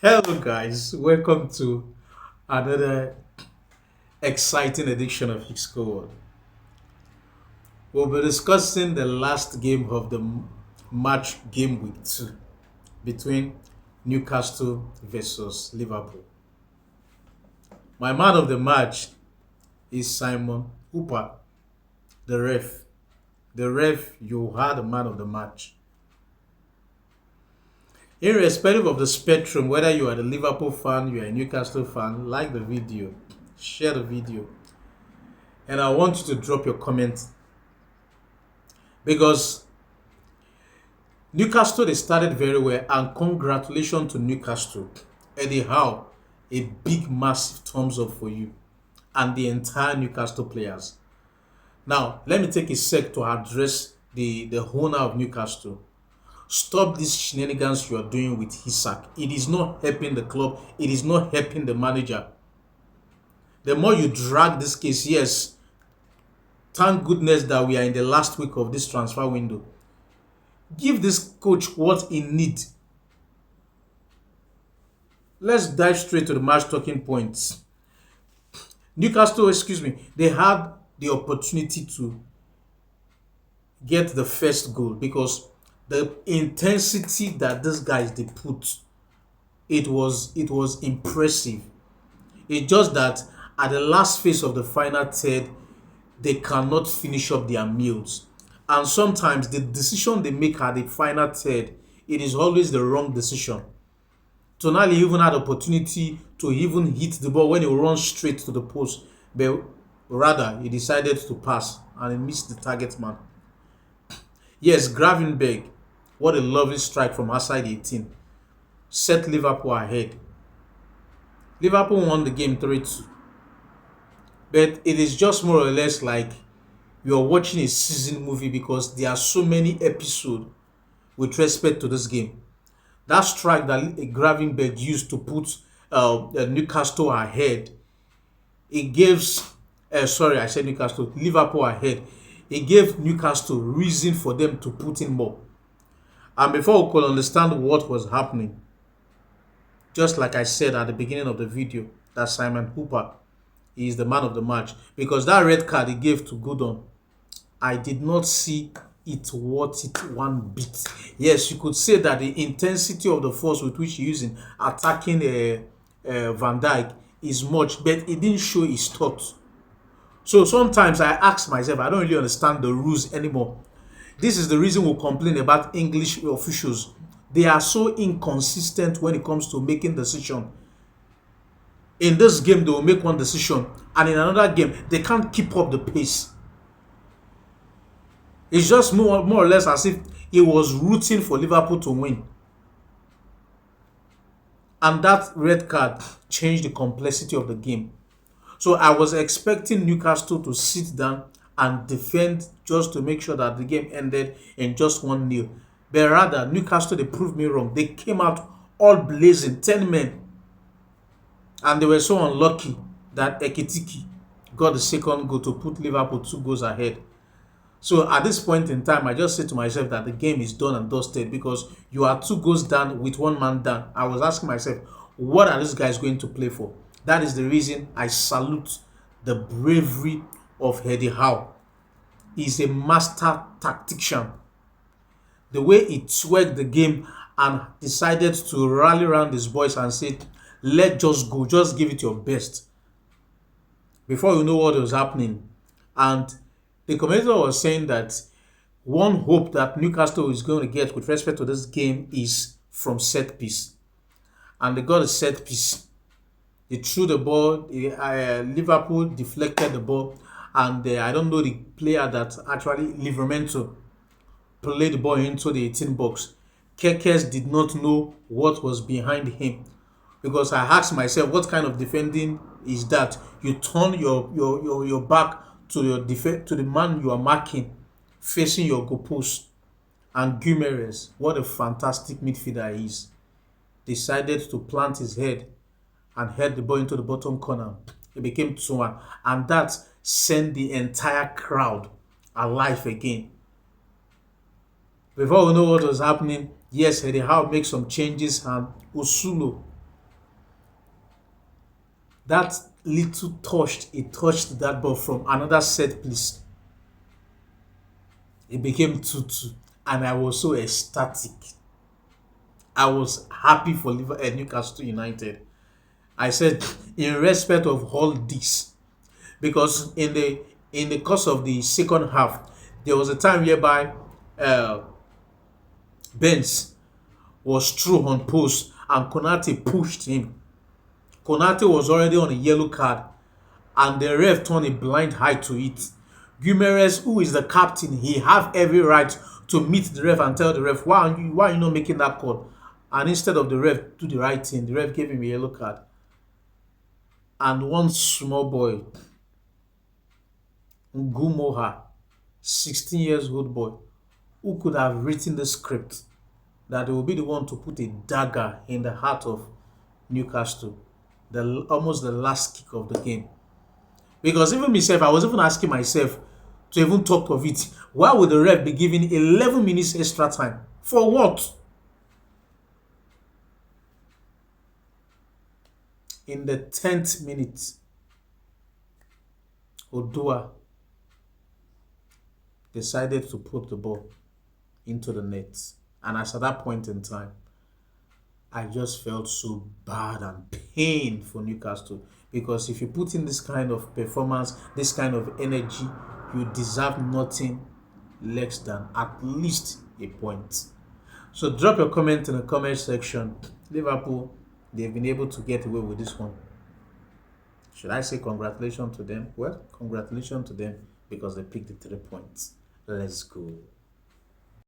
Hello, guys. Welcome to another exciting edition of Higgs Code. We'll be discussing the last game of the match game week 2 between Newcastle versus Liverpool. My man of the match is Simon Hooper, the ref. The ref, you are the man of the match. Irrespective of the spectrum, whether you are a Liverpool fan, you are a Newcastle fan, like the video, share the video, and I want you to drop your comment because Newcastle they started very well, and congratulations to Newcastle. Eddie Howe, a big massive thumbs up for you and the entire Newcastle players. Now let me take a sec to address the owner of Newcastle. Stop these shenanigans you are doing with Isak. It is not helping the club. It is not helping the manager. The more you drag this case, yes, thank goodness that we are in the last week of this transfer window. Give this coach what he needs. Let's dive straight to the match talking points. Newcastle, excuse me, they had the opportunity to get the first goal because the intensity that these guys they put, it was impressive. It's just that at the last phase of the final third, they cannot finish up their meals. And sometimes the decision they make at the final third, it is always the wrong decision. Tonali even had opportunity to even hit the ball when he runs straight to the post, but rather he decided to pass and he missed the target man. Yes, Gravenberg, what a lovely strike from outside 18, set Liverpool ahead. Liverpool won the game 3-2, but it is just more or less like you're watching a season movie because there are so many episodes with respect to this game. That strike that Gravenberg used to put Newcastle ahead, it gives, sorry, I said Newcastle, Liverpool ahead. It gave Newcastle reason for them to put in more. And before we could understand what was happening, just like I said at the beginning of the video, that Simon Hooper is the man of the match because that red card he gave to Goodon, I did not see it worth it one bit. Yes, you could say that the intensity of the force with which he's using attacking Van Dijk is much, but it didn't show his thoughts. So sometimes I ask myself, I don't really understand the rules anymore. This is the reason we complain about English officials. They are so inconsistent when it comes to making decision. In this game, they will make one decision, and in another game, they can't keep up the pace. It's just more or less as if he was rooting for Liverpool to win. And that red card changed the complexity of the game. So I was expecting Newcastle to sit down and defend just to make sure that the game ended in just 1-0. But rather, Newcastle, they proved me wrong. They came out all blazing, 10 men. And they were so unlucky that Ekitiki got the second goal to put Liverpool 2 goals ahead. So at this point in time, I just said to myself that the game is done and dusted because you are 2 goals down with one man down. I was asking myself, what are these guys going to play for? That is the reason I salute the bravery of Eddie Howe. He's a master tactician. The way he twerked the game and decided to rally around his boys and say, let's just go, just give it your best. Before you know what was happening. And the commentator was saying that one hope that Newcastle is going to get with respect to this game is from set piece. And they got a set piece. They threw the ball, Liverpool deflected the ball, and I don't know the player that actually, Livramento, played the ball into the 18 box. Kekes did not know what was behind him because I asked myself, what kind of defending is that? You turn your back to to the man you are marking, facing your goalpost. And Guimaraes, what a fantastic midfielder he is, decided to plant his head and head the ball into the bottom corner. It became 2-1, and that sent the entire crowd alive again. Before we know what was happening, yes, Eddie Howe makes some changes, and Usulo That little touched, it touched that ball from another set piece. It became 2-2, and I was so ecstatic. I was happy for Newcastle United. I said, in respect of all this, because in the course of the second half, there was a time whereby uh, Benz was through on post and Konate pushed him. Konate was already on a yellow card, and the ref turned a blind eye to it. Guimaraes, who is the captain, he have every right to meet the ref and tell the ref, why are you not making that call? And instead of the ref do the right thing, the ref gave him a yellow card. And one small boy, Ngumoha, 16 years old boy, who could have written the script that they will be the one to put a dagger in the heart of Newcastle, almost the last kick of the game. Because even myself, I was even asking myself to even talk of it. Why would the ref be giving 11 minutes extra time? For what? In the 10th minute, Odua decided to put the ball into the net. And as at that point in time, I just felt so bad and pain for Newcastle, because if you put in this kind of performance, this kind of energy, you deserve nothing less than at least a point. So drop your comment in the comment section. Liverpool, they've been able to get away with this one. Should I say congratulations to them? Well, congratulations to them because they picked the 3 points. Let's go.